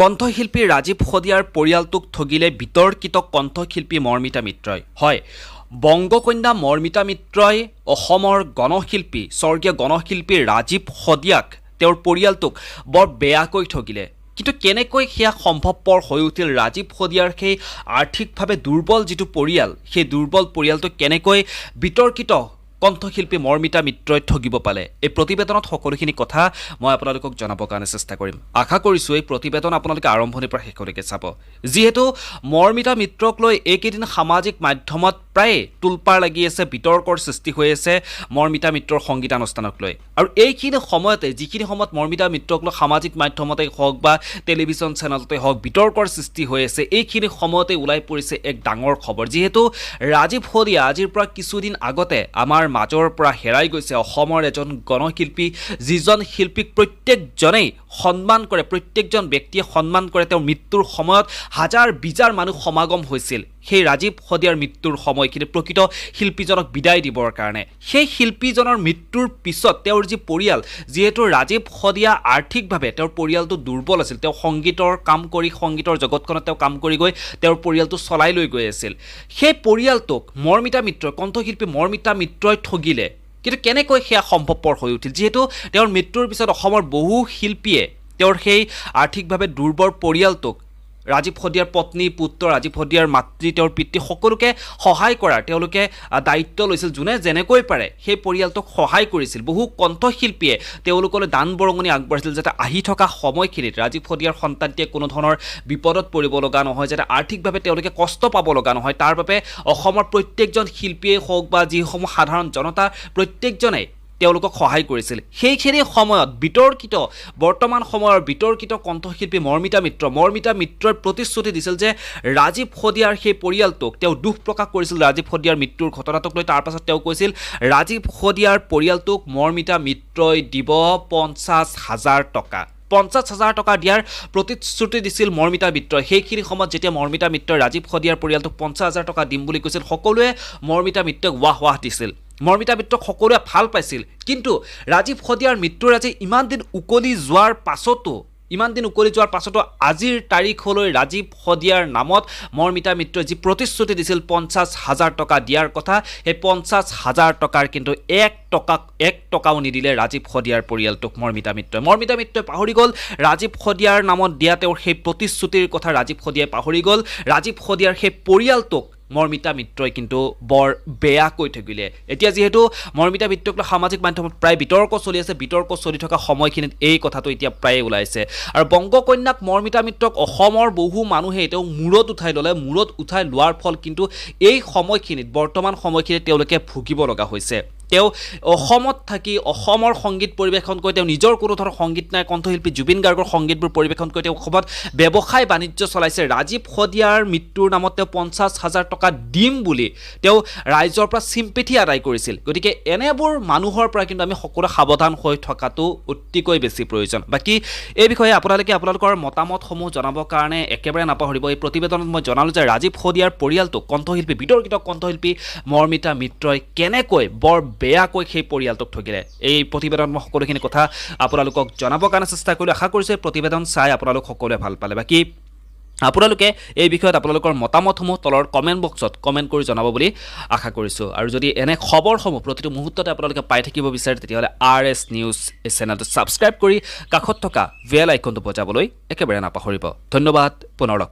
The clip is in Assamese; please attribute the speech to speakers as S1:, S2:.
S1: কণ্ঠশিল্পী ৰাজীৱ শদিয়াৰ পৰিয়ালটোক ঠগিলে বিতৰ্কিত কণ্ঠশিল্পী মৰ্মিতা মিত্ৰই। হয়, বংগকন্যা মৰ্মিতা মিত্ৰই অসমৰ গণশিল্পী স্বৰ্গীয় গণশিল্পী ৰাজীৱ শদিয়াক তেওঁৰ পৰিয়ালটোক বৰ বেয়াকৈ ঠগিলে। কিন্তু কেনেকৈ সেয়া সম্ভৱপৰ হৈ উঠিল? ৰাজীৱ শদিয়াৰ সেই আৰ্থিকভাৱে দুৰ্বল যিটো পৰিয়াল, সেই দুৰ্বল পৰিয়ালটোক কেনেকৈ বিতৰ্কিত কণ্ঠশিল্পী মৰ্মিতা মিত্ৰই ঠগিব পালে? এই প্ৰতিবেদনত সকলোখিনি কথা মই আপোনালোকক জনাবৰ কাৰণে চেষ্টা কৰিম। আশা কৰিছোঁ এই প্ৰতিবেদন আপোনালোকে আৰম্ভণিৰ পৰা শেষলৈকে চাব। যিহেতু মৰ্মিতা মিত্ৰক লৈ এইকেইদিন সামাজিক মাধ্যমত প্ৰায়ে তোলপাৰ লাগি আছে, বিতৰ্কৰ সৃষ্টি হৈ আছে মৰ্মিতা মিত্ৰৰ সংগীতানুষ্ঠানক লৈ। আৰু এইখিনি সময়তে যিখিনি সময়ত মৰ্মিতা মিত্ৰক লৈ সামাজিক মাধ্যমতে হওক বা টেলিভিছন চেনেলতে হওক বিতৰ্কৰ সৃষ্টি হৈ আছে, এইখিনি সময়তে ওলাই পৰিছে এক ডাঙৰ খবৰ। যিহেতু ৰাজীৱ শদিয়া আজিৰ পৰা কিছুদিন আগতে আমাৰ মাজৰ পৰা হেৰাই গৈছে অসমৰ এজন গণশিল্পী, যিজন শিল্পীক প্ৰত্যেকজনেই সন্মান কৰে, প্ৰত্যেকজন ব্যক্তিয়ে সন্মান কৰে। তেওঁৰ মৃত্যুৰ সময়ত হাজাৰ বিজাৰ মানুহ সমাগম হৈছিল সেই ৰাজীৱ শদিয়াৰ মৃত্যুৰ সময়খিনি প্ৰকৃত শিল্পীজনক বিদায় দিবৰ কাৰণে। সেই শিল্পীজনৰ মৃত্যুৰ পিছত তেওঁৰ যি পৰিয়াল, যিহেতু ৰাজীৱ শদিয়া আৰ্থিকভাৱে তেওঁৰ পৰিয়ালটো দুৰ্বল আছিল, তেওঁ সংগীতৰ কাম কৰি সংগীতৰ জগতখনত তেওঁ কাম কৰি গৈ তেওঁৰ পৰিয়ালটো চলাই লৈ গৈ আছিল। সেই পৰিয়ালটোক মৰ্মিতা মিত্ৰ, কণ্ঠশিল্পী মৰ্মিতা মিত্ৰই ঠগিলে। কিন্তু কেনেকৈ সেয়া সম্ভৱপৰ হৈ উঠিল? যিহেতু তেওঁৰ মৃত্যুৰ পিছত অসমৰ বহু শিল্পীয়ে তেওঁৰ সেই আৰ্থিকভাৱে দুৰ্বল পৰিয়ালটোক, ৰাজীৱ শদিয়াৰ পত্নী, পুত্ৰ, ৰাজীৱ শদিয়াৰ মাতৃ, তেওঁৰ পিতৃ সকলোকে সহায় কৰাৰ তেওঁলোকে দায়িত্ব লৈছিল। যোনে যেনেকৈ পাৰে সেই পৰিয়ালটোক সহায় কৰিছিল। বহু কণ্ঠশিল্পীয়ে তেওঁলোকলৈ দান বৰঙণি আগবঢ়াইছিল, যাতে আহি থকা সময়খিনিত ৰাজীৱ শদিয়াৰ সন্তানটিয়ে কোনো ধৰণৰ বিপদত পৰিব লগা নহয়, যাতে আৰ্থিকভাৱে তেওঁলোকে কষ্ট পাব লগা নহয়। তাৰ বাবে অসমৰ প্ৰত্যেকজন শিল্পীয়ে হওক বা যিসমূহ সাধাৰণ জনতা, প্ৰত্যেকজনেই তেওঁলোকক সহায় কৰিছিল। সেইখিনি সময়ত বিতৰ্কিত, বৰ্তমান সময়ৰ বিতৰ্কিত কণ্ঠশিল্পী মৰ্মিতা মিত্ৰই প্ৰতিশ্ৰুতি দিছিল যে ৰাজীৱ শদিয়াৰ সেই পৰিয়ালটোক তেওঁ দুখ প্ৰকাশ কৰিছিল ৰাজীৱ শদিয়াৰ মৃত্যুৰ ঘটনাটোক লৈ। তাৰ পাছত তেওঁ কৈছিল ৰাজীৱ শদিয়াৰ পৰিয়ালটোক মৰ্মিতা মিত্ৰই দিব 50,000 টকা। 50,000 টকা দিয়াৰ প্ৰতিশ্ৰুতি দিছিল মৰ্মিতা মিত্ৰই। সেইখিনি সময়ত যেতিয়া মৰ্মিতা মিত্ৰই ৰাজীৱ শদিয়াৰ পৰিয়ালটোক 50,000 টকা দিম বুলি কৈছিল, সকলোৱে মৰ্মিতা মিত্ৰক ৱাহ দিছিল। মৰ্মিতা মিত্ৰক সকলোৱে ভাল পাইছিল। কিন্তু ৰাজীৱ শদিয়াৰ মৃত্যুৰ আজি ইমান দিন উকলি যোৱাৰ পাছতো আজিৰ তাৰিখলৈ ৰাজীৱ শদিয়াৰ নামত মৰ্মিতা মিত্ৰই যি প্ৰতিশ্ৰুতি দিছিল 50,000 টকা দিয়াৰ কথা, সেই 50,000 টকাৰ কিন্তু এক টকাও নিদিলে ৰাজীৱ শদিয়াৰ পৰিয়ালটোক মৰ্মিতা মিত্ৰই পাহৰি গ'ল। ৰাজীৱ শদিয়াৰ নামত দিয়া তেওঁৰ সেই প্ৰতিশ্ৰুতিৰ কথা ৰাজীৱ শদিয়াই পাহৰি গ'ল। ৰাজীৱ শদিয়াৰ সেই পৰিয়ালটোক মৰ্মিতা মিত্ৰই কিন্তু বৰ বেয়াকৈ ঠগিলে। এতিয়া যিহেতু মৰ্মিতা মিত্ৰক লৈ সামাজিক মাধ্যমত প্ৰায় বিতৰ্ক চলি আছে, বিতৰ্ক চলি থকা সময়খিনিত এই কথাটো এতিয়া প্ৰায়ে ওলাইছে। আৰু বংগকন্যাক মৰ্মিতা মিত্ৰক অসমৰ বহু মানুহে তেওঁ মূৰত উঠাই ল'লে। মূৰত উঠাই লোৱাৰ ফল কিন্তু এই সময়খিনিত, বৰ্তমান সময়খিনিত তেওঁলোকে ভুগিব লগা হৈছে। তেওঁ অসমত থাকি অসমৰ সংগীত পৰিৱেশন কৰি, তেওঁ নিজৰ কোনো ধৰণৰ সংগীত নাই, কণ্ঠশিল্পী জুবিন গাৰ্গৰ সংগীতবোৰ পৰিৱেশন কৰি তেওঁ অসমত ব্যৱসায় বাণিজ্য চলাইছে। ৰাজীৱ শদিয়াৰ মৃত্যুৰ নামত তেওঁ 50,000 টকা দিম বুলি তেওঁ ৰাইজৰ পৰা চিম্পেথি আদায় কৰিছিল। গতিকে এনেবোৰ মানুহৰ পৰা কিন্তু আমি সকলো সাৱধান হৈ থকাটো অতিকৈ বেছি প্ৰয়োজন। বাকী এই বিষয়ে আপোনালোকে আপোনালোকৰ মতামতসমূহ জনাবৰ কাৰণে একেবাৰে নাপাহৰিব। এই প্ৰতিবেদনত মই জনালোঁ যে ৰাজীৱ শদিয়াৰ পৰিয়ালটোক কণ্ঠশিল্পী, বিতৰ্কিত কণ্ঠশিল্পী মৰ্মিতা মিত্ৰই কেনেকৈ বৰ বেয়াকৈ সেই পৰিয়ালটোক ঠগিলে। এই প্ৰতিবেদনত মই সকলোখিনি কথা আপোনালোকক জনাবৰ কাৰণে চেষ্টা কৰিলোঁ। আশা কৰিছোঁ এই প্ৰতিবেদন চাই আপোনালোক সকলোৱে ভাল পালে। বাকী আপোনালোকে এই বিষয়ত আপোনালোকৰ মতামতসমূহ তলৰ কমেণ্ট বক্সত কমেণ্ট কৰি জনাব বুলি আশা কৰিছোঁ। আৰু যদি এনে খবৰসমূহ প্ৰতিটো মুহূৰ্ততে আপোনালোকে পাই থাকিব বিচাৰে, তেতিয়াহ'লে RS নিউজ এই চেনেলটো ছাবস্ক্ৰাইব কৰি কাষত থকা বেল আইকনটো বজাবলৈ একেবাৰে নাপাহৰিব। ধন্যবাদ, পুনৰ লগ পাম।